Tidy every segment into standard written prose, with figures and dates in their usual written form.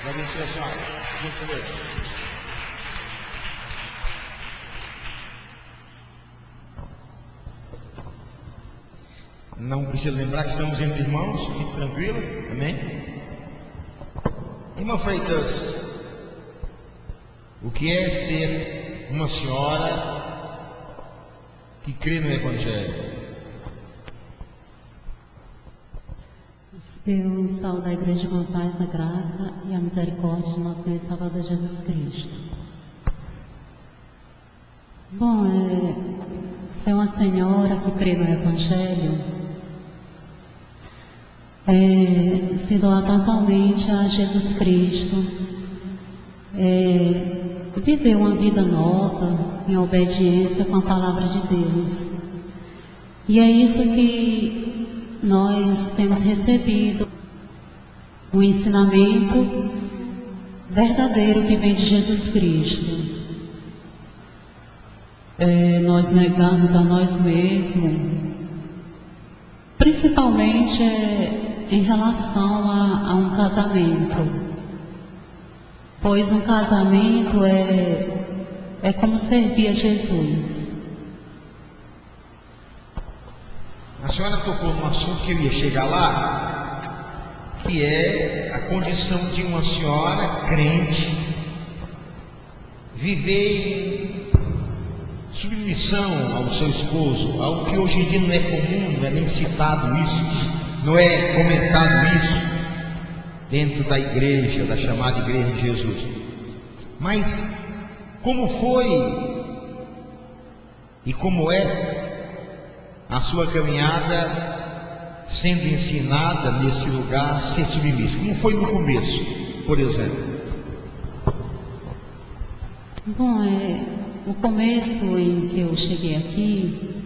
Deus abençoe a senhora. Gentileza. Não precisa lembrar que estamos entre irmãos, fique tranquila, amém? Irmã Freitas, o que é ser uma senhora que crê no Evangelho? Eu saúdo a Igreja com a paz, a graça e a misericórdia de nosso Senhor e Salvador Jesus Cristo. Bom, ser uma senhora que crê no Evangelho é se doar totalmente a Jesus Cristo, viver uma vida nova, em obediência com a palavra de Deus. E é isso que nós temos recebido, um ensinamento verdadeiro que vem de Jesus Cristo. Nós negarmos a nós mesmos, principalmente em relação a um casamento, pois um casamento é como servir a Jesus. A senhora tocou num assunto que eu ia chegar lá, que é a condição de uma senhora crente viver em submissão ao seu esposo, algo que hoje em dia não é comum, não é nem citado isso, não é comentado isso dentro da igreja, da chamada Igreja de Jesus. Mas como foi e como é a sua caminhada sendo ensinada nesse lugar a ser submisso? Como foi no começo, por exemplo? Bom, no começo em que eu cheguei aqui,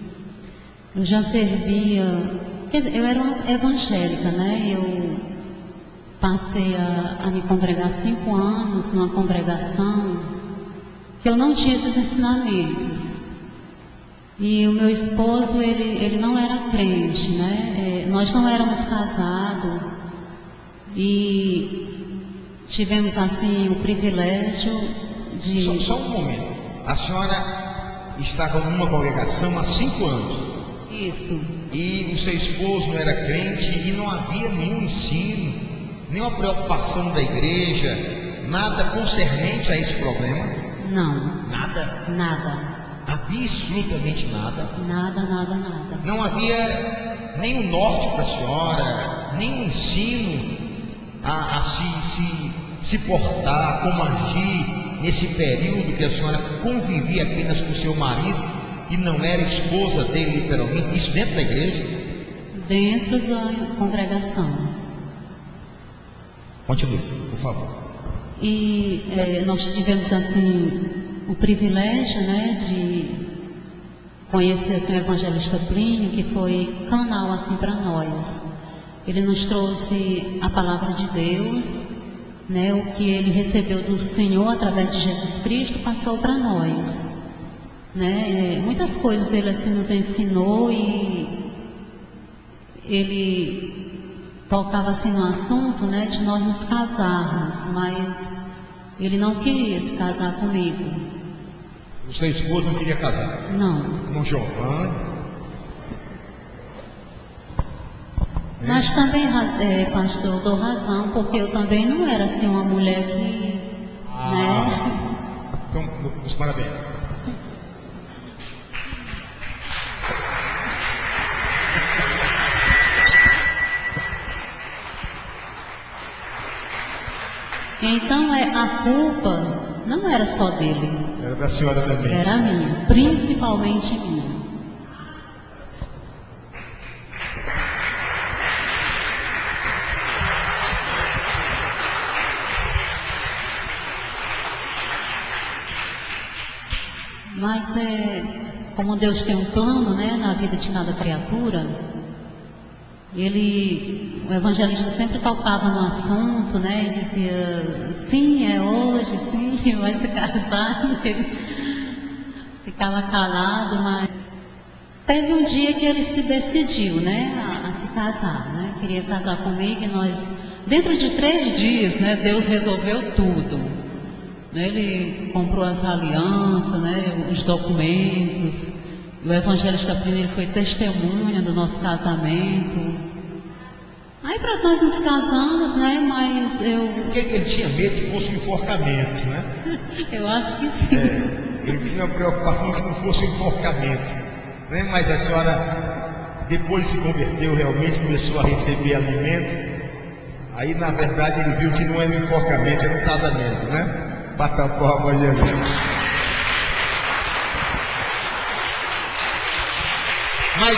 eu já servia, quer dizer, eu era uma evangélica, né? Eu passei a me congregar 5 anos numa congregação que eu não tinha esses ensinamentos. E o meu esposo, ele não era crente, né? Nós não éramos casados e tivemos, assim, o privilégio de... Só um momento. A senhora estava numa congregação há 5 anos. Isso. E o seu esposo não era crente e não havia nenhum ensino, nenhuma preocupação da igreja, nada concernente a esse problema? Não. Nada? Nada. Absolutamente nada? Nada, nada, nada. Não havia nem um norte para a senhora, nem um ensino a se portar, como agir nesse período que a senhora convivia apenas com seu marido e não era esposa dele, literalmente, isso dentro da igreja? Dentro da congregação. Continue, por favor. E nós tivemos, assim, o privilégio, né, de conhecer, assim, o evangelista Plínio, que foi canal, assim, para nós. Ele nos trouxe a palavra de Deus, né, o que ele recebeu do Senhor através de Jesus Cristo, passou para nós. Né? Muitas coisas ele, assim, nos ensinou, e ele tocava, assim, no assunto, né, de nós nos casarmos, mas ele não queria se casar comigo. O seu esposo não queria casar? Não. Com Giovanni? Mas também, pastor, eu dou razão, porque eu também não era, assim, uma mulher que... né? Então, os parabéns. Então, a culpa não era só dele. Era da senhora também. Era minha, principalmente minha. Mas como Deus tem um plano, né, na vida de cada criatura, o evangelista sempre tocava no assunto, né, e dizia, sim, é hoje, sim, vai se casar. Ele ficava calado, mas teve um dia que ele se decidiu, né, a se casar, né, queria casar comigo, e nós Dentro de 3 dias, né, Deus resolveu tudo. Né, Ele comprou as alianças, né, os documentos. O evangelista primeiro foi testemunha do nosso casamento. Aí para nós nos casamos, né, mas Porque ele tinha medo que fosse um enforcamento, né? eu acho que sim. Ele tinha uma preocupação que não fosse um enforcamento, né? Mas a senhora depois se converteu realmente, começou a receber alimento. Aí na verdade ele viu que não era um enforcamento, era um casamento, né? Bata a palma, Jesus. Mas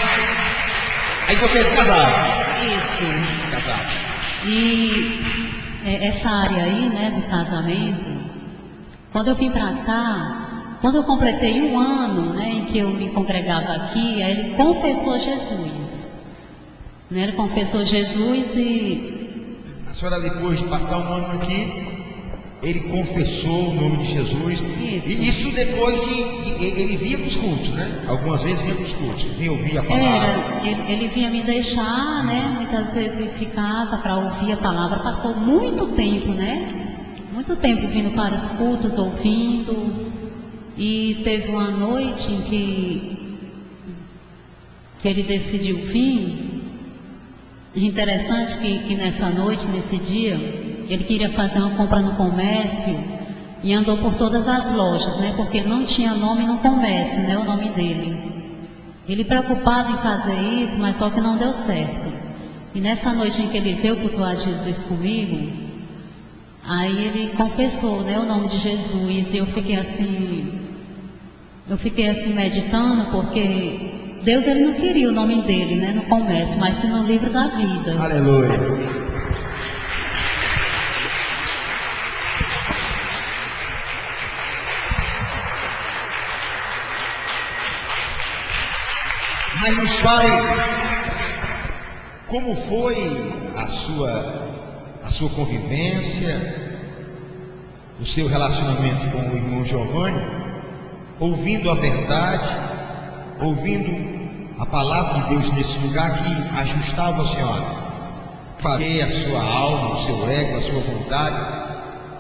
aí vocês casaram. Isso. Casaram. E essa área aí, né, do casamento, quando eu vim para cá, quando eu completei 1 ano, né, em que eu me congregava aqui, aí ele confessou Jesus. Né, ele confessou Jesus e... A senhora, depois de passar 1 ano aqui, ele confessou o nome de Jesus. Isso. E isso depois que ele vinha para os cultos, né? Algumas vezes vinha para os cultos, vinha ouvir a palavra. Ele vinha me deixar, né? Muitas vezes ele ficava para ouvir a palavra. Passou muito tempo, né? Muito tempo vindo para os cultos, ouvindo. E teve uma noite em que ele decidiu vir. Interessante que nessa noite, nesse dia, ele queria fazer uma compra no comércio e andou por todas as lojas, né? Porque ele não tinha nome no comércio, né? O nome dele. Ele preocupado em fazer isso, mas só que não deu certo. E nessa noite em que ele veio cultuar Jesus comigo, aí ele confessou, né? O nome de Jesus. E eu fiquei assim meditando, porque Deus ele não queria o nome dele, né? No comércio, mas sim no livro da vida. Aleluia. Mas nos fale como foi a sua convivência, o seu relacionamento com o irmão Giovanni, ouvindo a verdade, ouvindo a palavra de Deus nesse lugar que ajustava a senhora, fazer a sua alma, o seu ego, a sua vontade,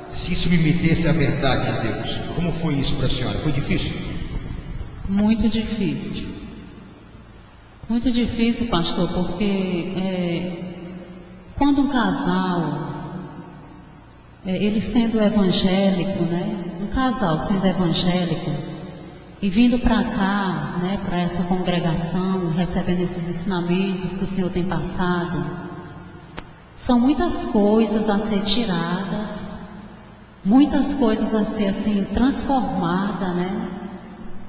se submetesse à verdade de Deus. Como foi isso para a senhora? Foi difícil? Muito difícil. Muito difícil, pastor, porque quando um casal, ele sendo evangélico, né? Um casal sendo evangélico e vindo para cá, né? Para essa congregação, recebendo esses ensinamentos que o Senhor tem passado, são muitas coisas a ser tiradas, muitas coisas a ser assim transformadas, né?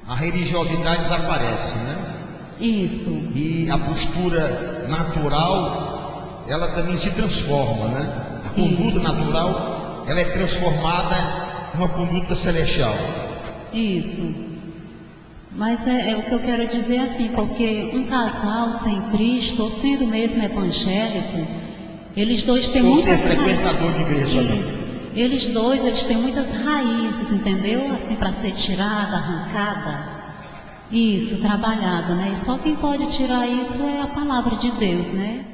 A religiosidade desaparece, né? Isso. E a postura natural, ela também se transforma, né? A conduta natural, ela é transformada numa conduta celestial. Isso. Mas é o que eu quero dizer assim, porque um casal sem Cristo, ou sendo mesmo evangélico, eles dois têm Ou muitas ser frequentador de igreja. Isso. Eles dois, eles têm muitas raízes, entendeu? Assim, para ser tirada, arrancada. Isso, trabalhada, né? E só quem pode tirar isso é a palavra de Deus, né?